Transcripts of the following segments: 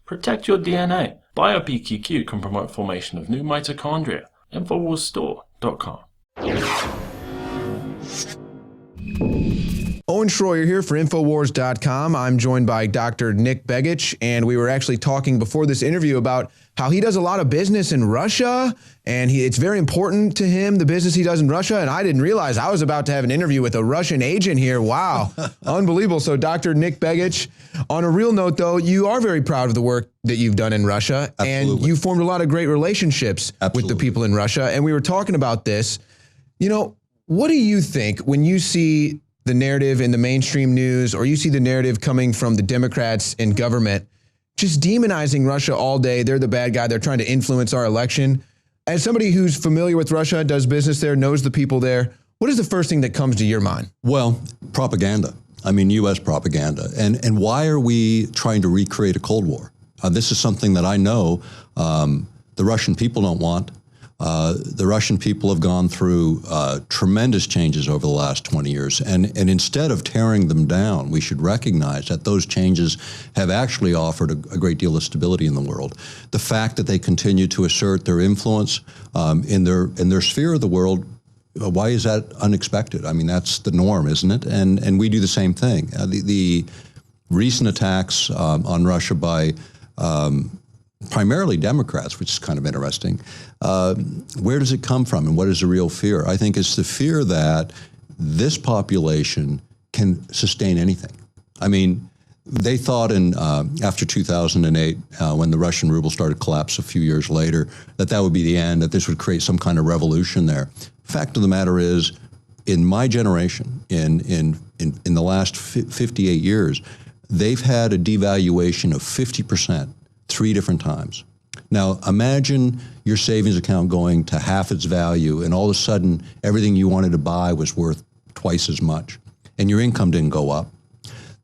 Protect your DNA. BioPQQ can promote formation of new mitochondria. Infowarsstore.com. Owen Schroyer here for Infowars.com. I'm joined by Dr. Nick Begich, and we were actually talking before this interview about how he does a lot of business in Russia, and it's very important to him, the business he does in Russia, and I didn't realize I was about to have an interview with a Russian agent here. Wow, unbelievable. So Dr. Nick Begich, on a real note though, you are very proud of the work that you've done in Russia. Absolutely. And you formed a lot of great relationships with the people in Russia, and we were talking about this. You know, what do you think when you see the narrative in the mainstream news, or you see the narrative coming from the Democrats in government, just demonizing Russia all day? They're the bad guy. They're trying to influence our election. As somebody who's familiar with Russia, does business there, knows the people there, what is the first thing that comes to your mind? Well, propaganda. I mean, U.S. propaganda. And why are we trying to recreate a Cold War? This is something that I know the Russian people don't want. The Russian people have gone through tremendous changes over the last 20 years. And instead of tearing them down, we should recognize that those changes have actually offered a great deal of stability in the world. The fact that they continue to assert their influence in their sphere of the world, why is that unexpected? I mean, that's the norm, isn't it? And we do the same thing. The recent attacks on Russia by primarily Democrats, which is kind of interesting. Where does it come from, and what is the real fear? I think it's the fear that this population can sustain anything. I mean, they thought after 2008, when the Russian ruble started to collapse a few years later, that would be the end, that this would create some kind of revolution there. Fact of the matter is, in my generation, in the last 58 years, they've had a devaluation of 50%. 3 different times. Now, imagine your savings account going to half its value, and all of a sudden, everything you wanted to buy was worth twice as much, and your income didn't go up.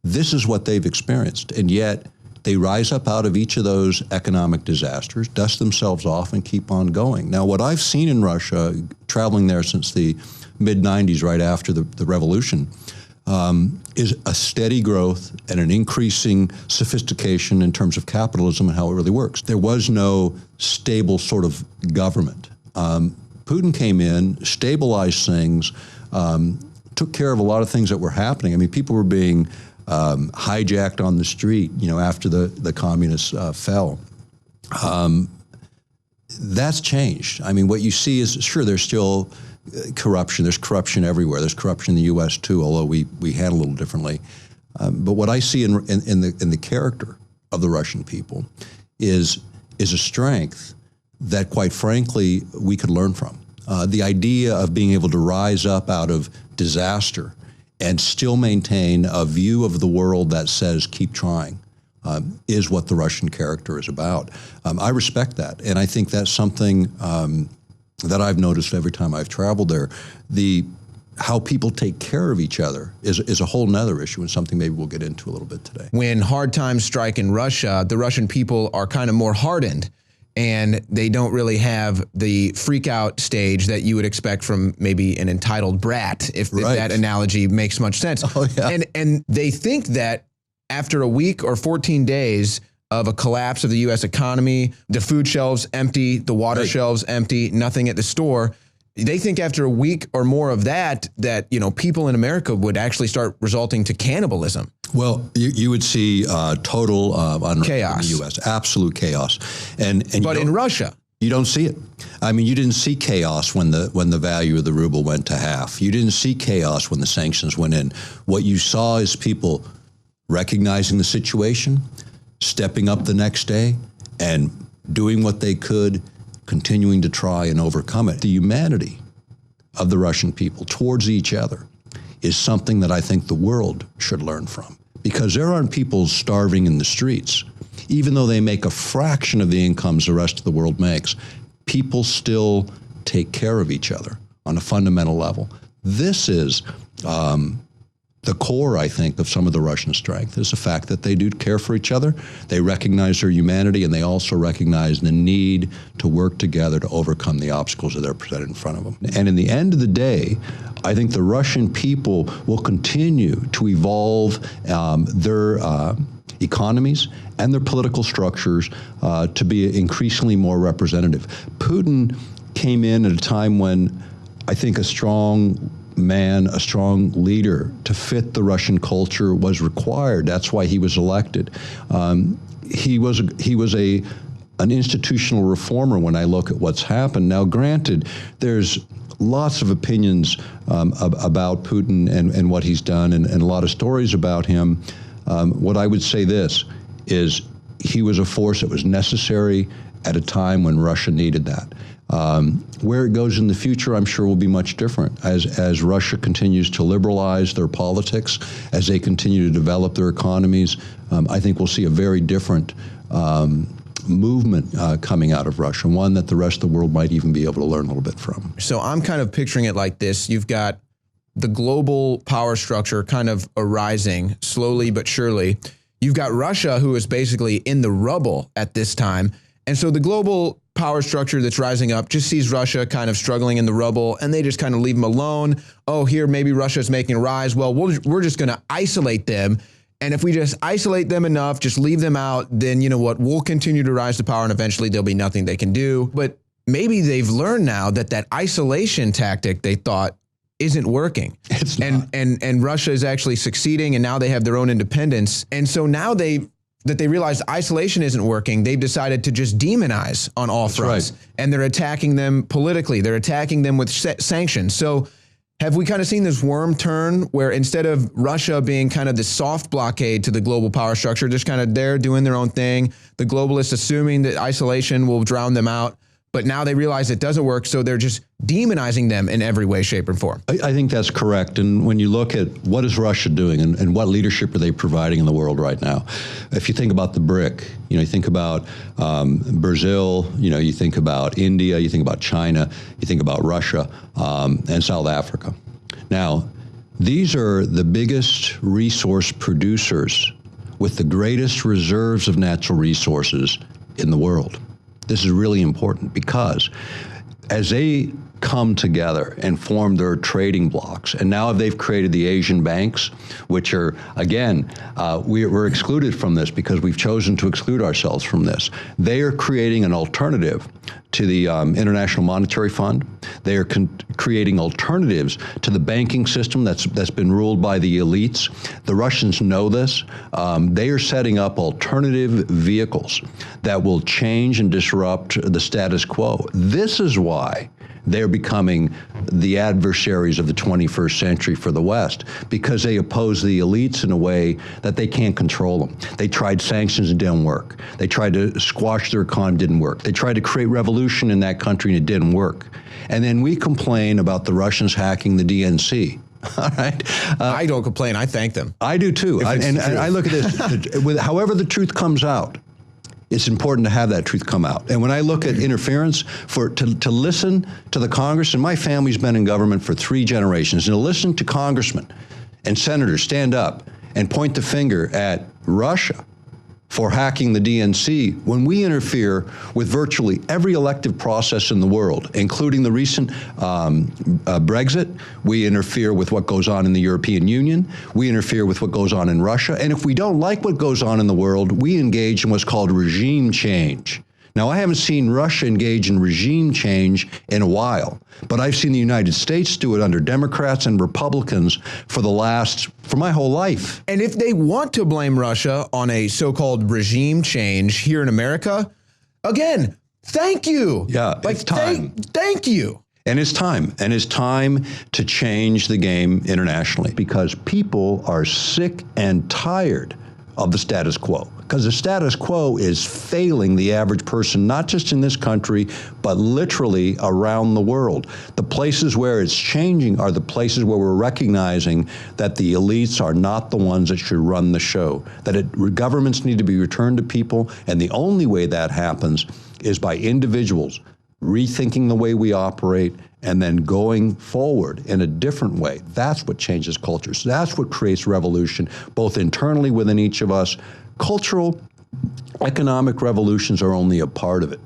This is what they've experienced, and yet they rise up out of each of those economic disasters, dust themselves off, and keep on going. Now, what I've seen in Russia, traveling there since the mid-90s, right after the revolution, is a steady growth and an increasing sophistication in terms of capitalism and how it really works. There was no stable sort of government. Putin came in, stabilized things, took care of a lot of things that were happening. I mean, people were being hijacked on the street, after the communists fell. That's changed. I mean, what you see is, sure, there's still corruption. There's corruption everywhere. There's corruption in the U.S. too, although we handle it a little differently. But what I see in the character of the Russian people is a strength that, quite frankly, we could learn from. The idea of being able to rise up out of disaster and still maintain a view of the world that says keep trying is what the Russian character is about. I respect that, and I think that's something that I've noticed every time I've traveled there. How people take care of each other is a whole nother issue, and something maybe we'll get into a little bit today. When hard times strike in Russia, the Russian people are kind of more hardened, and they don't really have the freak out stage that you would expect from maybe an entitled brat, if that analogy makes much sense. Oh, yeah. And they think that after a week or 14 days of a collapse of the U.S. economy, the food shelves empty, the water shelves empty, nothing at the store. They think after a week or more of that people in America would actually start resulting to cannibalism. Well, you would see total chaos in the U.S., absolute chaos. But in Russia, you don't see it. I mean, you didn't see chaos when the value of the ruble went to half. You didn't see chaos when the sanctions went in. What you saw is people recognizing the situation, stepping up the next day, and doing what they could, continuing to try and overcome it. The humanity of the Russian people towards each other is something that I think the world should learn from, because there aren't people starving in the streets. Even though they make a fraction of the incomes the rest of the world makes, people still take care of each other on a fundamental level. This is the core, I think, of some of the Russian strength, is the fact that they do care for each other. They recognize their humanity, and they also recognize the need to work together to overcome the obstacles that are presented in front of them. And in the end of the day, I think the Russian people will continue to evolve their economies and their political structures to be increasingly more representative. Putin came in at a time when I think a strong man, a strong leader to fit the Russian culture was required. That's why he was elected. He was an institutional reformer when I look at what's happened. Now, granted, there's lots of opinions about Putin and what he's done, and a lot of stories about him. What I would say this is he was a force that was necessary at a time when Russia needed that. Where it goes in the future, I'm sure will be much different as Russia continues to liberalize their politics, as they continue to develop their economies. I think we'll see a very different movement coming out of Russia, one that the rest of the world might even be able to learn a little bit from. So I'm kind of picturing it like this. You've got the global power structure kind of arising slowly but surely. You've got Russia, who is basically in the rubble at this time. And so the global power structure that's rising up just sees Russia kind of struggling in the rubble, and they just kind of leave them alone. Oh, here, maybe Russia's making a rise. Well, we're just going to isolate them. And if we just isolate them enough, just leave them out, then you know what? We'll continue to rise to power, and eventually there'll be nothing they can do. But maybe they've learned now that isolation tactic they thought isn't working. It's not. And Russia is actually succeeding, and now they have their own independence. And so now they realize isolation isn't working, they've decided to just demonize on all fronts. Right. And they're attacking them politically. They're attacking them with sanctions. So have we kind of seen this worm turn where instead of Russia being kind of the soft blockade to the global power structure, just kind of they're doing their own thing, the globalists assuming that isolation will drown them out, but now they realize it doesn't work, so they're just demonizing them in every way, shape, and form. I think that's correct. And when you look at what is Russia doing and what leadership are they providing in the world right now, if you think about the BRIC, you think about Brazil, you think about India, you think about China, you think about Russia and South Africa. Now, these are the biggest resource producers with the greatest reserves of natural resources in the world. This is really important because as they come together and form their trading blocks, and now they've created the Asian banks, which are, again, we're excluded from this because we've chosen to exclude ourselves from this. They are creating an alternative to the International Monetary Fund. They are creating alternatives to the banking system that's been ruled by the elites. The Russians know this. They are setting up alternative vehicles that will change and disrupt the status quo. This is why they're becoming the adversaries of the 21st century for the West, because they oppose the elites in a way that they can't control them. They tried sanctions, it didn't work. They tried to squash their economy, didn't work. They tried to create revolution in that country, and it didn't work. And then we complain about the Russians hacking the DNC. All right. I don't complain. I thank them. I do too. And I look at this, however the truth comes out, it's important to have that truth come out. And when I look at interference, to listen to the Congress, and my family's been in government for 3 generations, and to listen to congressmen and senators stand up and point the finger at Russia for hacking the DNC when we interfere with virtually every elective process in the world, including the recent Brexit. We interfere with what goes on in the European Union. We interfere with what goes on in Russia. And if we don't like what goes on in the world, we engage in what's called regime change. Now, I haven't seen Russia engage in regime change in a while, but I've seen the United States do it under Democrats and Republicans for my whole life. And if they want to blame Russia on a so-called regime change here in America, again, thank you. Yeah, it's time. Thank you. And it's time. And it's time to change the game internationally, because people are sick and tired of the status quo. Because the status quo is failing the average person, not just in this country, but literally around the world. The places where it's changing are the places where we're recognizing that the elites are not the ones that should run the show, that governments need to be returned to people, and the only way that happens is by individuals rethinking the way we operate and then going forward in a different way. That's what changes cultures. That's what creates revolution, both internally within each of us. Cultural, economic revolutions are only a part of it.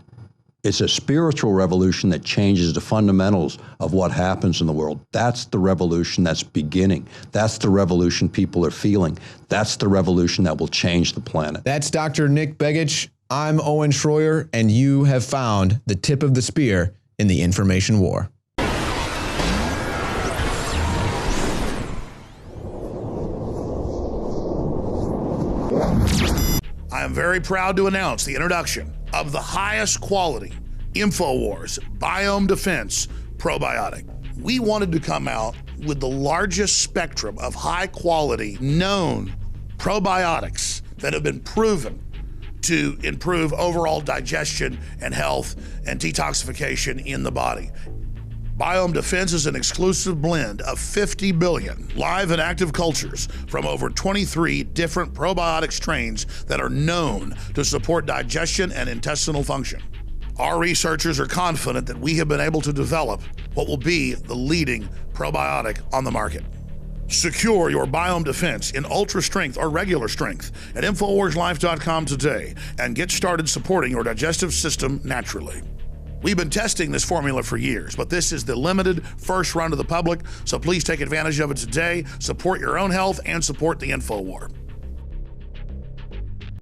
It's a spiritual revolution that changes the fundamentals of what happens in the world. That's the revolution that's beginning. That's the revolution people are feeling. That's the revolution that will change the planet. That's Dr. Nick Begich. I'm Owen Schroyer, and you have found the tip of the spear in the information war. I am very proud to announce the introduction of the highest quality Infowars Biome Defense Probiotic. We wanted to come out with the largest spectrum of high quality known probiotics that have been proven to improve overall digestion and health and detoxification in the body. Biome Defense is an exclusive blend of 50 billion live and active cultures from over 23 different probiotic strains that are known to support digestion and intestinal function. Our researchers are confident that we have been able to develop what will be the leading probiotic on the market. Secure your Biome Defense in ultra strength or regular strength at InfoWarsLife.com today and get started supporting your digestive system naturally. We've been testing this formula for years, but this is the limited first run to the public, so please take advantage of it today, support your own health, and support the InfoWar.